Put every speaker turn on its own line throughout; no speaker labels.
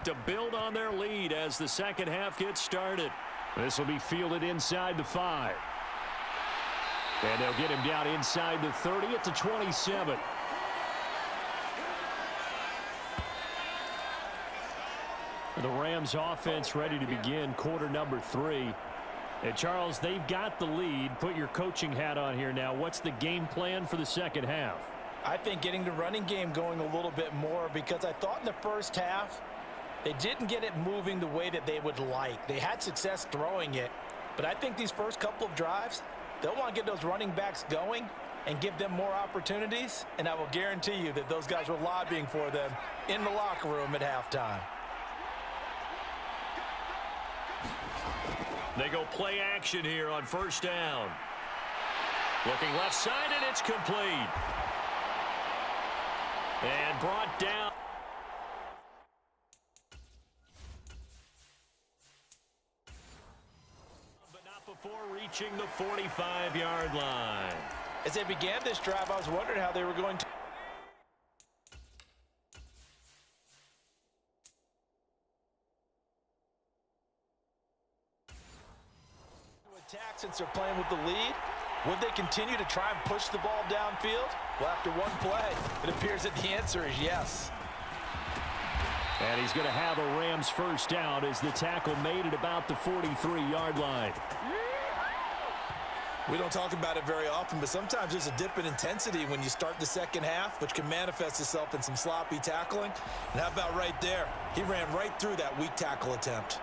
to build on their lead as the second half gets started.
This will be fielded inside the 5. And they'll get him down inside the 30 at the 27. The Rams offense ready to begin quarter number 3. And Charles, they've got the lead. Put your coaching hat on here now. What's the game plan for the second half?
I think getting the running game going a little bit more, because I thought in the first half they didn't get it moving the way that they would like. They had success throwing it, but I think these first couple of drives, they'll want to get those running backs going and give them more opportunities, and I will guarantee you that those guys were lobbying for them in the locker room at halftime.
They go play action here on first down. Looking left side, and it's complete. And brought down. But not before reaching the 45-yard line.
As they began this drive, I was wondering how they were going to attack since they're playing with the lead. Would they continue to try and push the ball downfield? Well, after one play, it appears that the answer is yes.
And he's going to have a Rams first down as the tackle made at about the 43-yard line.
We don't talk about it very often, but sometimes there's a dip in intensity when you start the second half, which can manifest itself in some sloppy tackling. And how about right there? He ran right through that weak tackle attempt.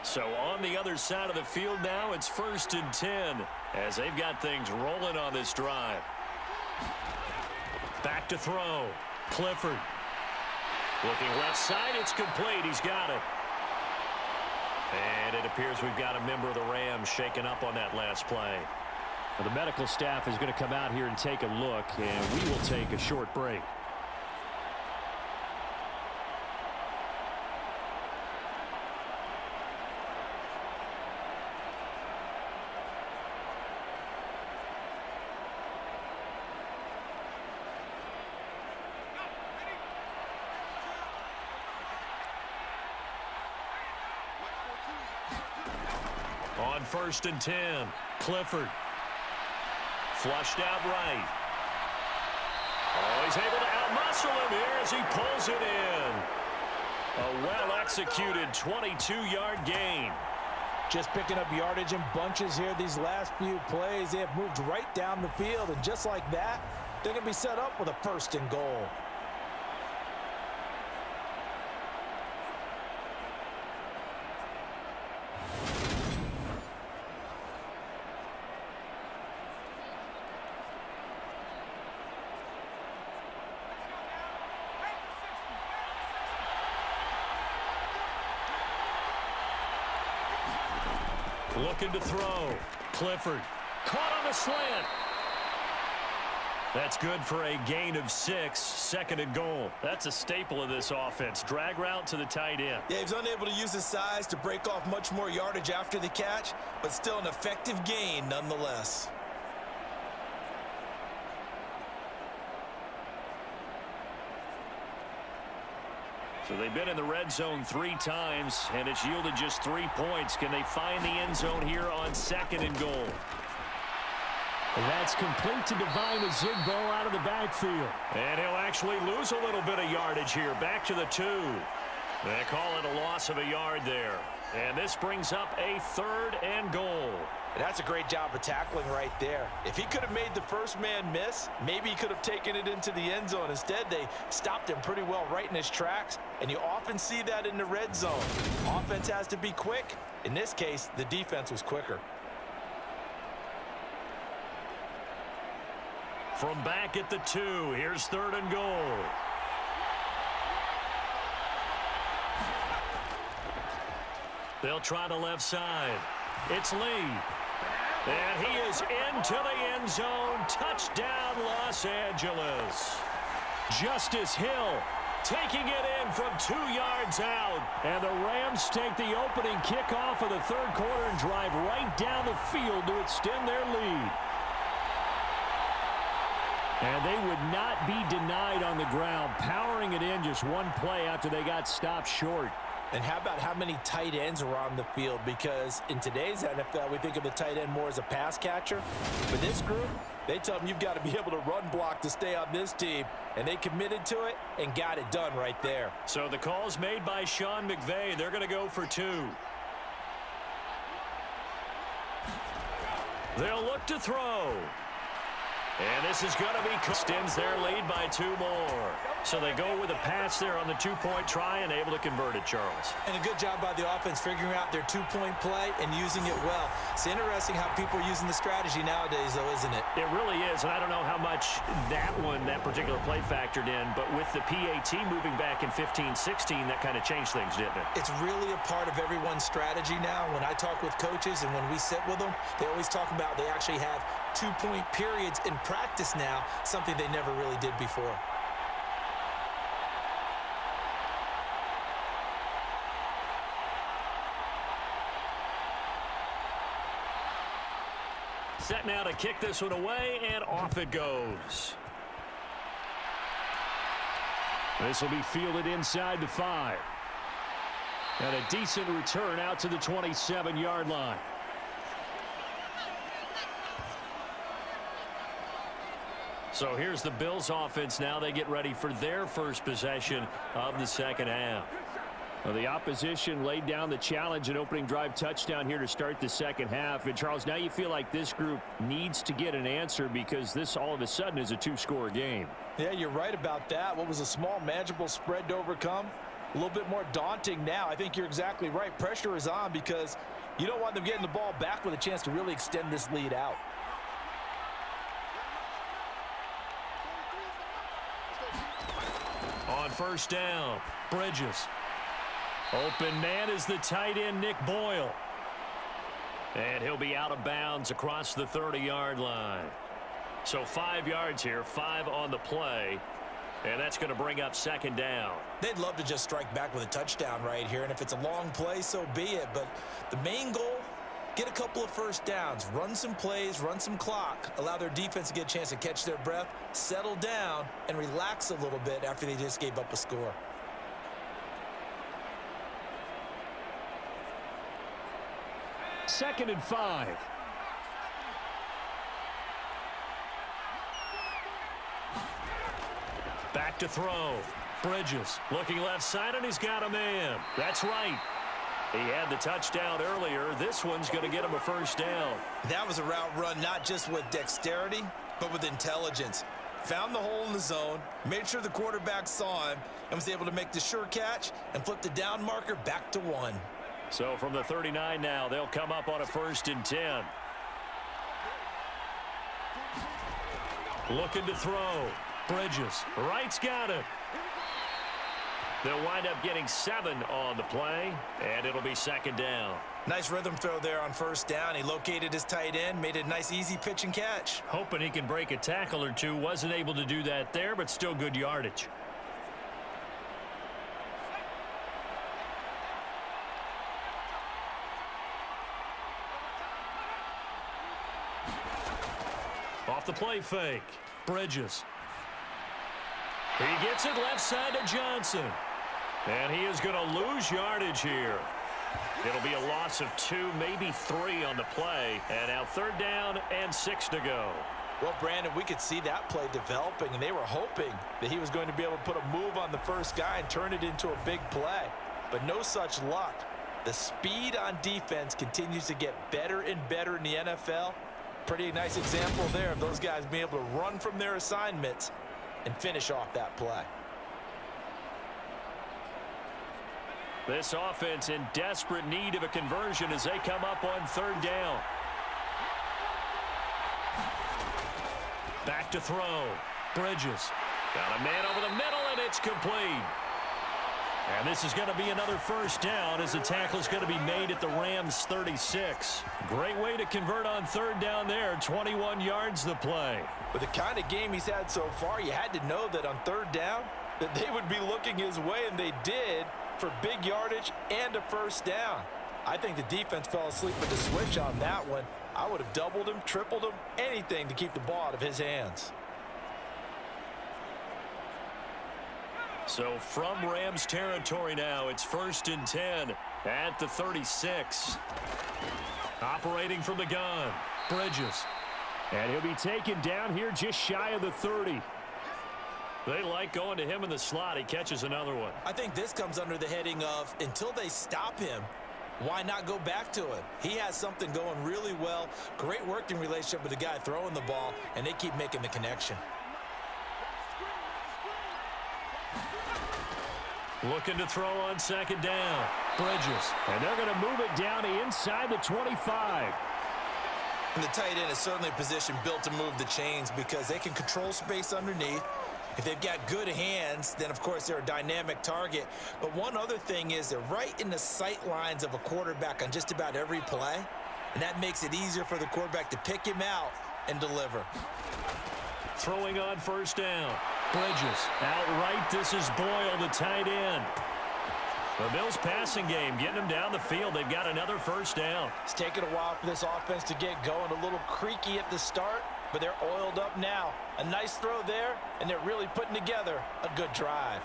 So on the other side of the field now, it's 1st and 10 as they've got things rolling on this drive. Back to throw. Clifford. Looking left side, it's complete. He's got it. And it appears we've got a member of the Rams shaken up on that last play.
Well, the medical staff is going to come out here and take a look, and we will take a short break.
On 1st and 10, Clifford. Flushed out right. Oh, he's able to outmuscle him here as he pulls it in. A well-executed 22-yard gain.
Just picking up yardage in bunches here these last few plays. They have moved right down the field, and just like that, they're going to be set up with a 1st and goal.
Looking to throw. Clifford. Caught on the slant. That's good for a gain of 6. 2nd and goal. That's a staple of this offense. Drag route to the tight end.
Yeah, he was unable to use his size to break off much more yardage after the catch, but still an effective gain nonetheless.
So they've been in the red zone 3 times, and it's yielded just 3 points. Can they find the end zone here on 2nd and goal?
And that's complete to Divine Azigbo out of the backfield.
And he'll actually lose a little bit of yardage here. Back to the 2. They call it a loss of a yard there. And this brings up a 3rd and goal.
And that's a great job of tackling right there. If he could have made the first man miss, maybe he could have taken it into the end zone. Instead, they stopped him pretty well right in his tracks, and you often see that in the red zone. Offense has to be quick. In this case, the defense was quicker.
From back at the 2, here's 3rd and goal. They'll try the left side. It's Lee. And he is into the end zone. Touchdown, Los Angeles.
Justice Hill
taking it in from 2 yards out.
And the Rams take the opening kickoff of the third quarter and drive right down the field to extend their lead. And they would not be denied on the ground, powering it in just one play after they got stopped short.
And how about how many tight ends are on the field? Because in today's NFL, we think of the tight end more as a pass catcher. For this group, they tell them you've got to be able to run block to stay on this team. And they committed to it and got it done right there.
So the call's made by Sean McVay. They're going to go for 2. They'll look to throw. And this is going to be extends their lead by 2 more. So they go with a pass there on the 2-point try and able to convert it, Charles.
And a good job by the offense figuring out their 2-point play and using it well. It's interesting how people are using the strategy nowadays, though, isn't it?
It really is, and I don't know how much that particular play factored in, but with the PAT moving back in 15-16, that kind of changed things, didn't it?
It's really a part of everyone's strategy now. When I talk with coaches and when we sit with them, they always talk about they actually have 2-point periods in practice now, something they never really did before.
Set now to kick this one away, and off it goes.
This will be fielded inside the 5. And a decent return out to the 27-yard line.
So here's the Bills offense now. They get ready for their first possession of the second half.
Well, the opposition laid down the challenge and opening drive touchdown here to start the second half. And, Charles, now you feel like this group needs to get an answer because this all of a sudden is a 2-score game.
Yeah, you're right about that. What was a small, manageable spread to overcome? A little bit more daunting now. I think you're exactly right. Pressure is on because you don't want them getting the ball back with a chance to really extend this lead out.
On first down, Bridges. Open man is the tight end, Nick Boyle. And he'll be out of bounds across the 30-yard line. So 5 yards here, 5 on the play. And that's going to bring up second down.
They'd love to just strike back with a touchdown right here. And if it's a long play, so be it. But the main goal, get a couple of first downs. Run some plays, run some clock. Allow their defense to get a chance to catch their breath, settle down, and relax a little bit after they just gave up a score.
Second and 5.
Back to throw. Bridges looking left side, and he's got a man. That's right. He had the touchdown earlier. This one's going to get him a first down.
That was a route run not just with dexterity, but with intelligence. Found the hole in the zone, made sure the quarterback saw him, and was able to make the sure catch and flip the down marker back to 1.
So from the 39 now, they'll come up on a 1st and 10. Looking to throw. Bridges. Right's got it. They'll wind up getting 7 on the play, and it'll be second down.
Nice rhythm throw there on first down. He located his tight end, made a nice easy pitch and catch.
Hoping he can break a tackle or two. Wasn't able to do that there, but still good yardage. Off the play fake. Bridges. He gets it left side to Johnson. And he is going to lose yardage here. It'll be a loss of 2, maybe 3 on the play. And now 3rd down and 6 to go.
Well, Brandon, we could see that play developing, and they were hoping that he was going to be able to put a move on the first guy and turn it into a big play. But no such luck. The speed on defense continues to get better and better in the NFL. Pretty nice example there of those guys being able to run from their assignments and finish off that play.
This offense in desperate need of a conversion as they come up on 3rd down. Back to throw. Bridges. Got a man over the middle, and it's complete. And this is going to be another first down as the tackle is going to be made at the Rams' 36. Great way to convert on 3rd down there. 21 yards the play.
With the kind of game he's had so far, you had to know that on 3rd down, that they would be looking his way, and they did, for big yardage and a first down. I think the defense fell asleep with the switch on that one. I would have doubled him, tripled him, anything to keep the ball out of his hands.
So from Rams territory now, it's 1st and 10 at the 36. Operating from the gun, Bridges.
And he'll be taken down here just shy of the 30.
They like going to him in the slot. He catches another one.
I think this comes under the heading of, until they stop him, why not go back to him? He has something going really well. Great working relationship with the guy throwing the ball, and they keep making the connection.
Looking to throw on 2nd down. Bridges.
And they're going to move it down to inside the 25.
And the tight end is certainly a position built to move the chains because they can control space underneath. If they've got good hands, then, of course, they're a dynamic target. But one other thing is they're right in the sight lines of a quarterback on just about every play, and that makes it easier for the quarterback to pick him out and deliver.
Throwing on 1st down.
Bridges.
Outright, this is Boyle, the tight end. The Bills' passing game getting them down the field. They've got another 1st down.
It's taken a while for this offense to get going. A little creaky at the start, but they're oiled up now. A nice throw there, and they're really putting together a good drive.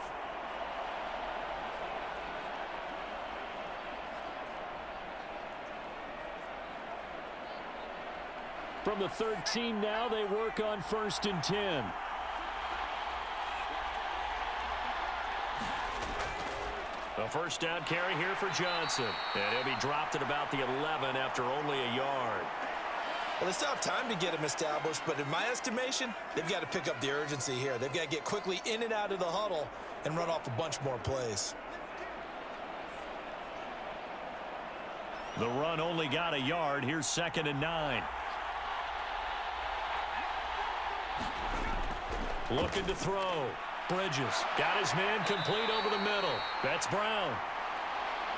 From the 13 now, they work on 1st and 10.
A 1st down carry here for Johnson. And he'll be dropped at about the 11 after only a yard.
Well, they still have time to get him established, but in my estimation, they've got to pick up the urgency here. They've got to get quickly in and out of the huddle and run off a bunch more plays.
The run only got a yard. Here's 2nd and 9. Looking to throw. Bridges got his man complete over the middle. That's Brown.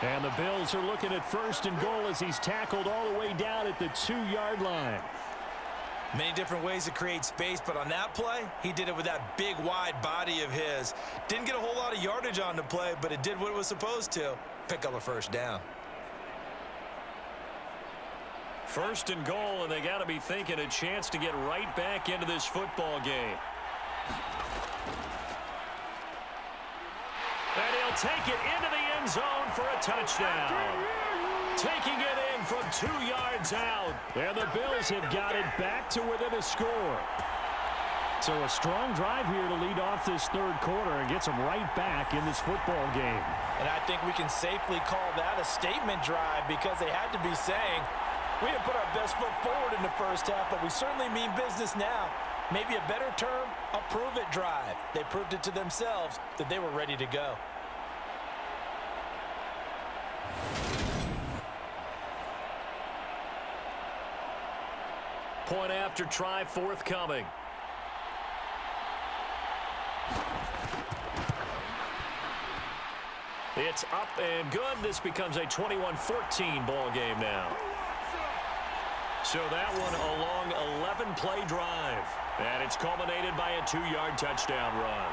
And the Bills are looking at 1st and goal as he's tackled all the way down at the 2-yard line.
Many different ways to create space, but on that play, he did it with that big, wide body of his. Didn't get a whole lot of yardage on the play, but it did what it was supposed to. Pick up a 1st down.
1st and goal, and they got to be thinking a chance to get right back into this football game. And he'll take it into the end zone for a touchdown. Taking it in from 2 yards out.
And the Bills have got it back to within a score. So a strong drive here to lead off this 3rd quarter and gets them right back in this football game.
And I think we can safely call that a statement drive because they had to be saying, we didn't put our best foot forward in the 1st half, but we certainly mean business now. Maybe a better term, a prove-it drive. They proved it to themselves that they were ready to go.
Point after try forthcoming. It's up and good. This becomes a 21-14 ball game now. So that one a long 11-play drive. And it's culminated by a 2-yard touchdown run.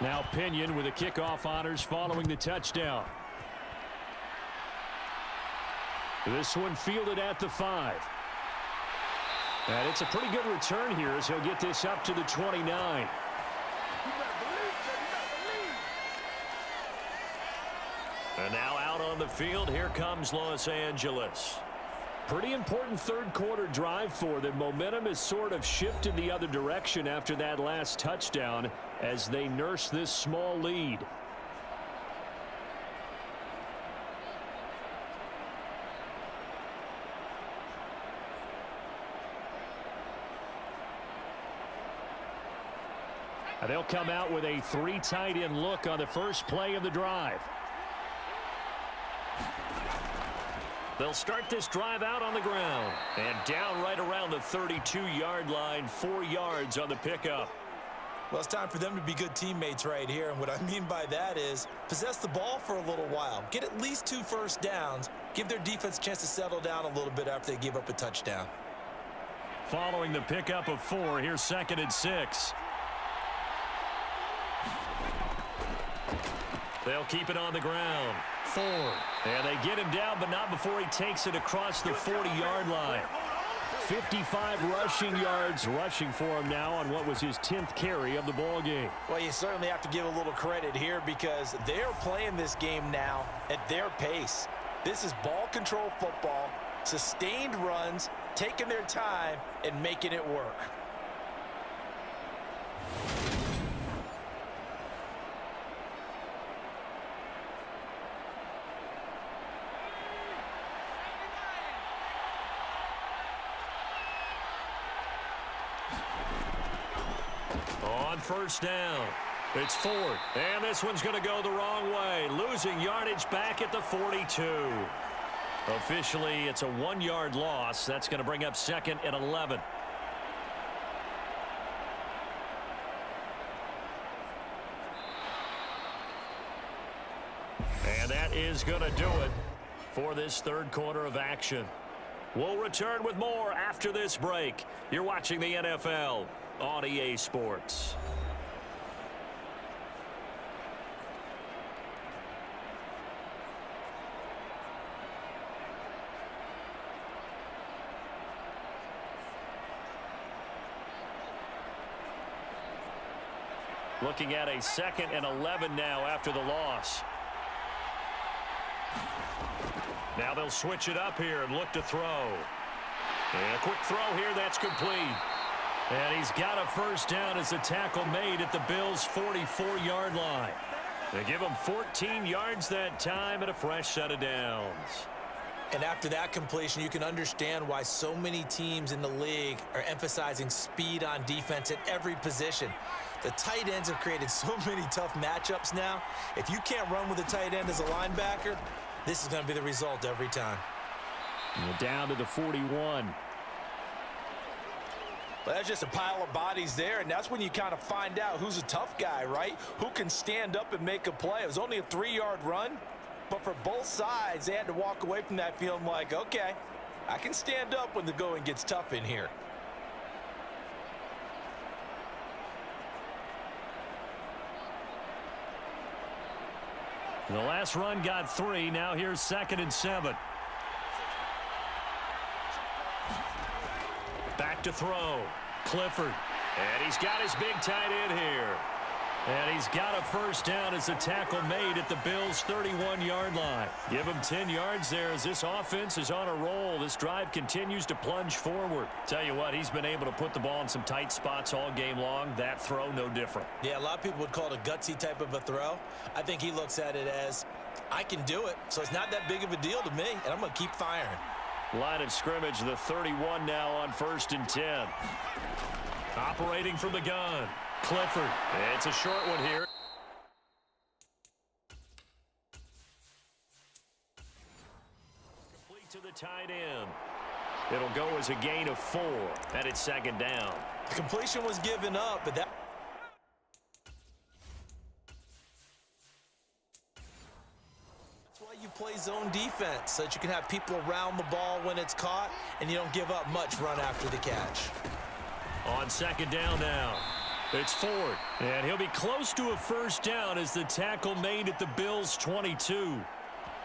Now Penn with the kickoff honors following the touchdown. This one fielded at the 5. And it's a pretty good return here as he'll get this up to the 29.
And now out on the field, here comes Los Angeles.
Pretty important 3rd quarter drive for them. Momentum has sort of shifted the other direction after that last touchdown as they nurse this small lead. And they'll come out with a 3 tight end look on the first play of the drive.
They'll start this drive out on the ground. And down right around the 32-yard line, 4 yards on the pickup.
Well, it's time for them to be good teammates right here. And what I mean by that is possess the ball for a little while. Get at least 2 first downs. Give their defense a chance to settle down a little bit after they give up a touchdown.
Following the pickup of 4, here's 2nd and 6.
They'll keep it on the ground. 4. And they get him down, but not before he takes it across the 40-yard line.
55 rushing yards rushing for him now on what was his 10th carry of the ball game.
Well, you certainly have to give a little credit here because they're playing this game now at their pace. This is ball control football, sustained runs, taking their time and making it work.
On first down, it's 4th, and this one's going to go the wrong way, losing yardage back at the 42. Officially, it's a 1-yard loss. That's going to bring up 2nd and 11. And that is going to do it for this third quarter of action. We'll return with more after this break. You're watching the NFL on EA Sports. Looking at a 2nd and 11 now after the loss. Now they'll switch it up here and look to throw. And a quick throw here, that's complete. And he's got a first down as the tackle made at the Bills' 44-yard line. They give him 14 yards that time and a fresh set of downs.
And after that completion, you can understand why so many teams in the league are emphasizing speed on defense at every position. The tight ends have created so many tough matchups now. If you can't run with a tight end as a linebacker, this is going to be the result every time.
And down to the 41.
But that's just a pile of bodies there, and that's when you kind of find out who's a tough guy, right? Who can stand up and make a play. It was only a 3-yard run, but for both sides, they had to walk away from that feeling like, okay, I can stand up when the going gets tough in here.
The last run got 3. Now here's 2nd and 7.
Back to throw. Clifford. And he's got his big tight end here.
And he's got a first down as the tackle made at the Bills' 31-yard line. Give him 10 yards there as this offense is on a roll. This drive continues to plunge forward. Tell you what, he's been able to put the ball in some tight spots all game long. That throw, no different.
Yeah, a lot of people would call it a gutsy type of a throw. I think he looks at it as, I can do it, so it's not that big of a deal to me, and I'm going to keep firing.
Line of scrimmage, the 31 now on 1st and 10.
Operating from the gun. Clifford. It's a short one here. Complete to the tight end. It'll go as a gain of 4, and it's 2nd down.
The completion was given up, but that... That's why you play zone defense, so that you can have people around the ball when it's caught, and you don't give up much run after the catch.
On 2nd down now. It's 4th,
and he'll be close to a first down as the tackle made at the Bills' 22.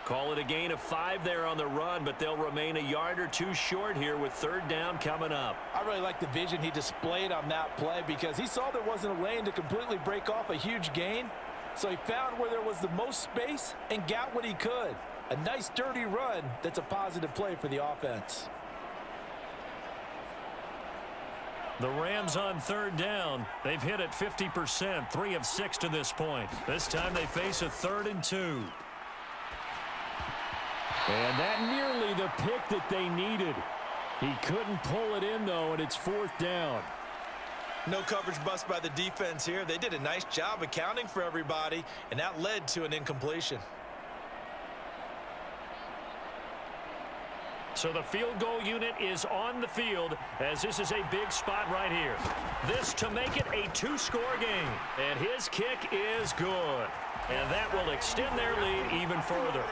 Call it a gain of 5 there on the run, but they'll remain a yard or 2 short here with 3rd down coming up.
I really like the vision he displayed on that play because he saw there wasn't a lane to completely break off a huge gain. So he found where there was the most space and got what he could. A nice dirty run that's a positive play for the offense.
The Rams on 3rd down. They've hit it 50%, 3 of 6 to this point. This time they face a 3rd and 2. And that nearly the pick that they needed. He couldn't pull it in, though, and it's 4th down.
No coverage bust by the defense here. They did a nice job accounting for everybody, and that led to an incompletion.
So the field goal unit is on the field as this is a big spot right here. This to make it a two-score game. And his kick is good. And that will extend their lead even further.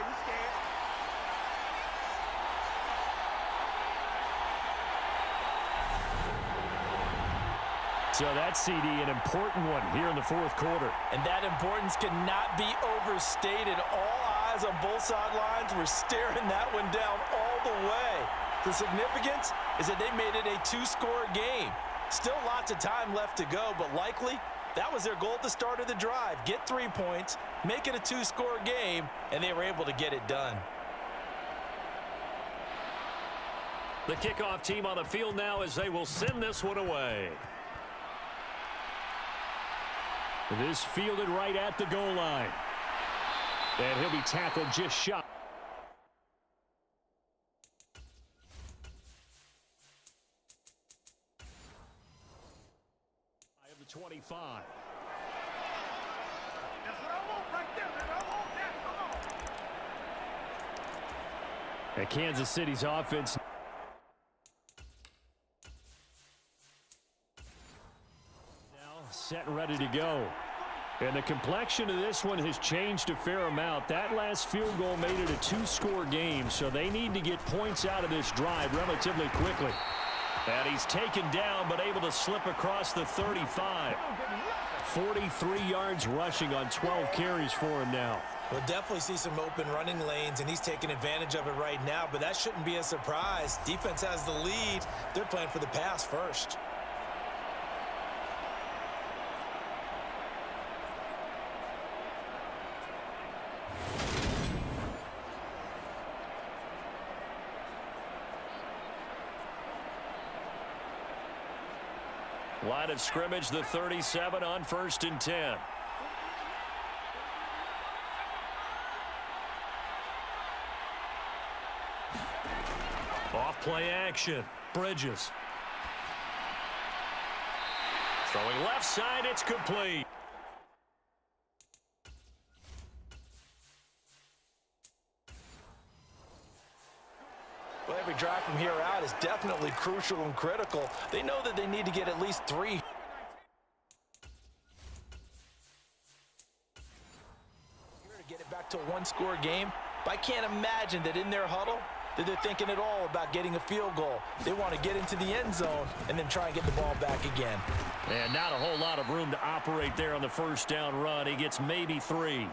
So that CD, an important one here in the fourth quarter.
And that importance cannot be overstated. All eyes on both sidelines were staring that one down all the way. The significance is that they made it a two-score game. Still lots of time left to go, but likely that was their goal at the start of the drive. Get 3 points, make it a two-score game, and they were able to get it done.
The kickoff team on the field now as they will send this one away. This fielded right at the goal line. And he'll be tackled just shy. Of the 25. And Kansas City's offense set and ready to go. And the complexion of this one has changed a fair amount. That last field goal made it a two-score game, so they need to get points out of this drive relatively quickly. And he's taken down, but able to slip across the 35. 43 yards rushing on 12 carries for him now.
We'll definitely see some open running lanes, and he's taking advantage of it right now, but that shouldn't be a surprise. Defense has the lead. They're playing for the pass first.
Line of scrimmage, the 37 on 1st and 10. Off play action. Bridges. Throwing left side, it's complete.
Well, every drive from here out is definitely crucial and critical. They know that they need to get at least 3. Here to get it back to a one-score game. But I can't imagine that in their huddle that they're thinking at all about getting a field goal. They want to get into the end zone and then try and get the ball back again.
And not a whole lot of room to operate there on the first down run. He gets maybe 3.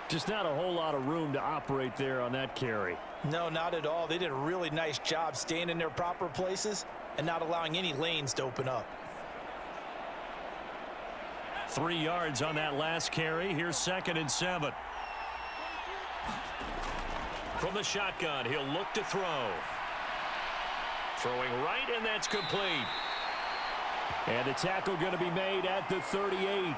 Just not a whole lot of room to operate there on that carry.
No, not at all. They did a really nice job staying in their proper places and not allowing any lanes to open up.
3 yards on that last carry. Here's 2nd and 7. From the shotgun, he'll look to throw. Throwing right, and that's complete. And the tackle going to be made at the 38.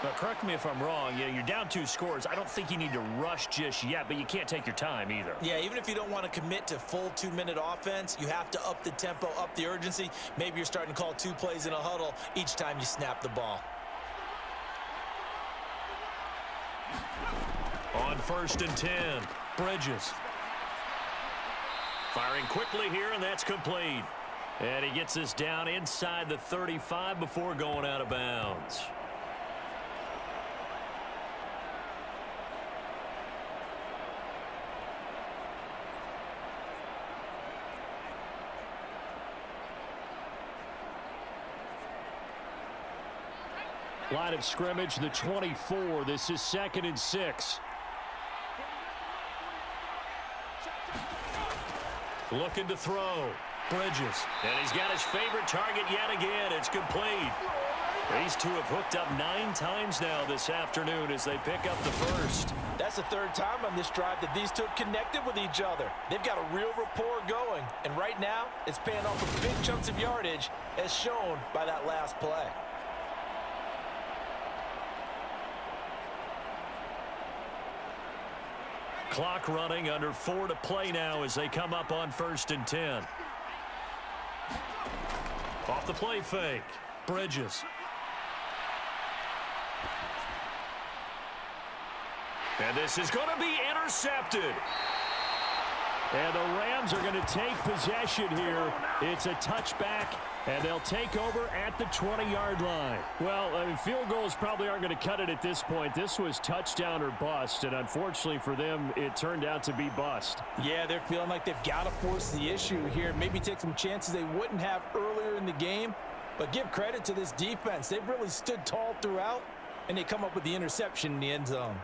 But correct me if I'm wrong. You're down 2 scores. I don't think you need to rush just yet, but you can't take your time either.
Yeah, even if you don't want to commit to full 2-minute offense, you have to up the tempo, up the urgency. Maybe you're starting to call 2 plays in a huddle each time you snap the ball.
On 1st and 10, Bridges. Firing quickly here, and that's complete. And he gets this down inside the 35 before going out of bounds. Line of scrimmage, the 24. This is 2nd and 6. Looking to throw. Bridges. And he's got his favorite target yet again. It's complete. These two have hooked up 9 times now this afternoon as they pick up the first.
That's the 3rd time on this drive that these two have connected with each other. They've got a real rapport going. And right now, it's paying off with big chunks of yardage as shown by that last play.
Clock running, under 4 to play now as they come up on 1st and 10. Off the play fake. Bridges. And this is going to be intercepted. And the Rams are going to take possession here. It's a touchback, and they'll take over at the 20-yard line. Well, I mean, field goals probably aren't going to cut it at this point. This was touchdown or bust, and unfortunately for them, it turned out to be bust.
Yeah, they're feeling like they've got to force the issue here. Maybe take some chances they wouldn't have earlier in the game. But give credit to this defense. They've really stood tall throughout, and they come up with the interception in the end zone.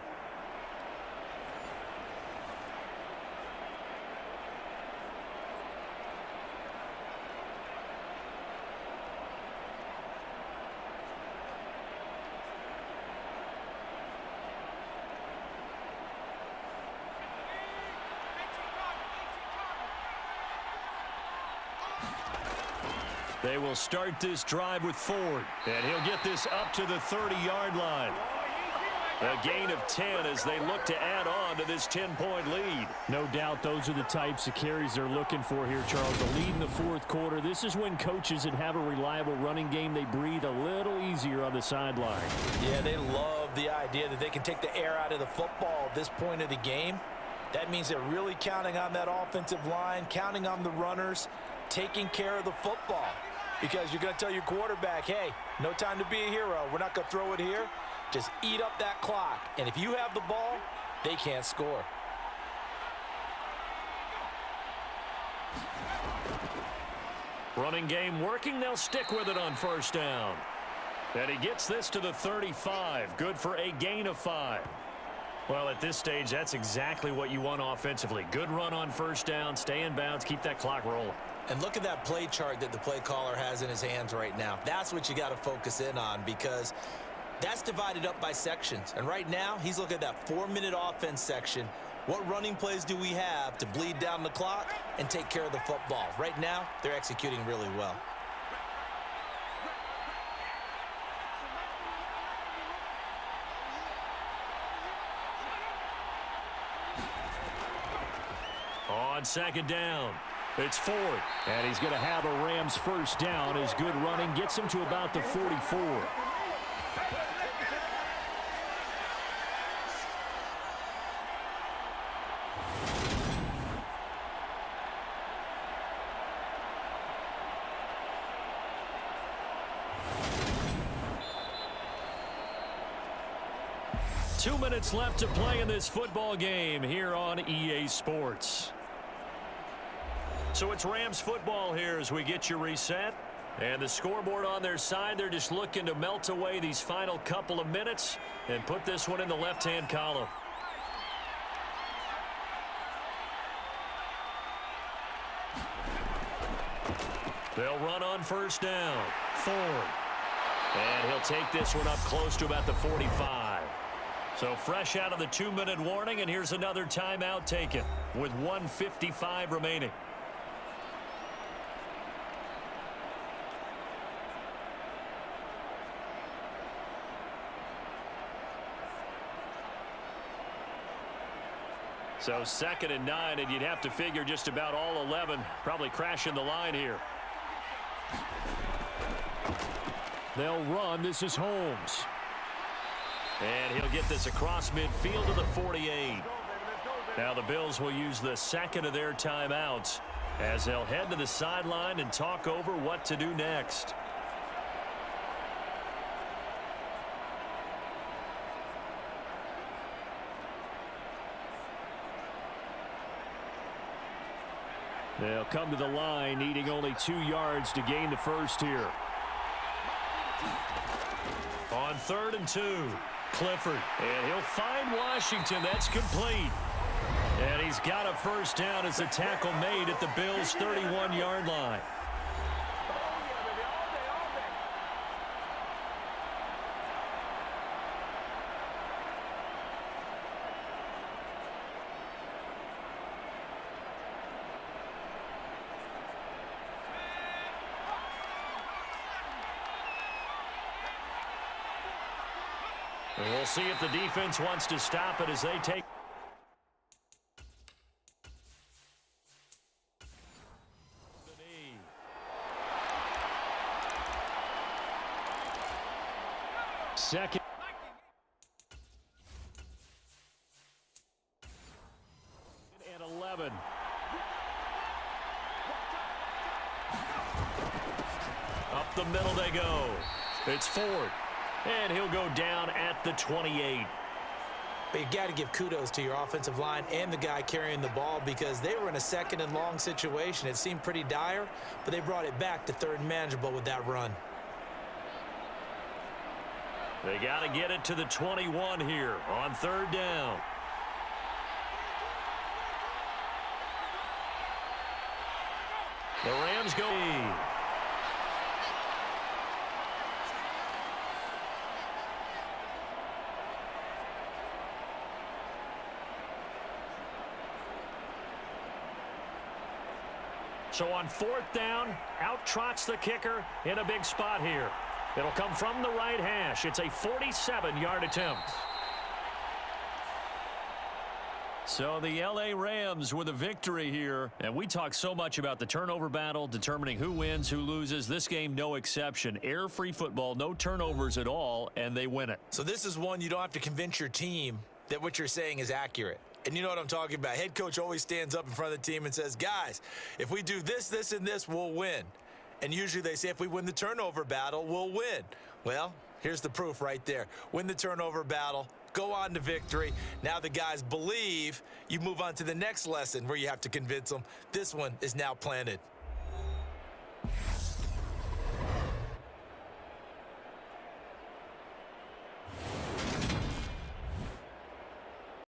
They will start this drive with Ford, and he'll get this up to the 30-yard line. A gain of 10 as they look to add on to this 10-point lead. No doubt those are the types of carries they're looking for here, Charles. The lead in the fourth quarter. This is when coaches that have a reliable running game, they breathe a little easier on the sideline.
Yeah, they love the idea that they can take the air out of the football at this point of the game. That means they're really counting on that offensive line, counting on the runners, taking care of the football. Because you're going to tell your quarterback, hey, no time to be a hero. We're not going to throw it here. Just eat up that clock. And if you have the ball, they can't score.
Running game working. They'll stick with it on first down. And he gets this to the 35. Good for a gain of 5. Well, at this stage, that's exactly what you want offensively. Good run on first down, stay in bounds, keep that clock rolling.
And look at that play chart that the play caller has in his hands right now. That's what you got to focus in on, because that's divided up by sections. And right now, he's looking at that 4-minute offense section. What running plays do we have to bleed down the clock and take care of the football? Right now, they're executing really well.
On second down, it's Ford. And he's going to have a Rams first down. His good running gets him to about the 44. Two minutes left to play in this football game here on EA Sports. So it's Rams football here as we get you reset. And the scoreboard on their side, they're just looking to melt away these final couple of minutes and put this one in the left-hand column. They'll run on first down. Ford. And he'll take this one up close to about the 45. So fresh out of the 2-minute warning, and here's another timeout taken with 1:55 remaining. So 2nd and 9, and you'd have to figure just about all 11 probably crashing the line here. They'll run. This is Holmes. And he'll get this across midfield to the 48. Now the Bills will use the second of their timeouts as they'll head to the sideline and talk over what to do next. They'll come to the line, needing only 2 yards to gain the first here. On 3rd and 2, Clifford. And he'll find Washington. That's complete. And he's got a first down as a tackle made at the Bills' 31-yard line. And we'll see if the defense wants to stop it as they take. Second. And 11. Up the middle they go. It's Ford. And he'll go down at the 28.
But you got to give kudos to your offensive line and the guy carrying the ball because they were in a second and long situation. It seemed pretty dire, but they brought it back to third and manageable with that run.
They got to get it to the 21 here on third down. The Rams go. So on fourth down, out trots the kicker in a big spot here. It'll come from the right hash. It's a 47-yard attempt. So the L.A. Rams with a victory here. And we talk so much about the turnover battle, determining who wins, who loses. This game, no exception. Air-free football, no turnovers at all, and they win it.
So this is one you don't have to convince your team that what you're saying is accurate. And you know what I'm talking about. Head coach always stands up in front of the team and says, guys, if we do this, this, and this, we'll win. And usually they say if we win the turnover battle, we'll win. Well, here's the proof right there. Win the turnover battle, go on to victory. Now the guys believe. You move on to the next lesson where you have to convince them. This one is now planted.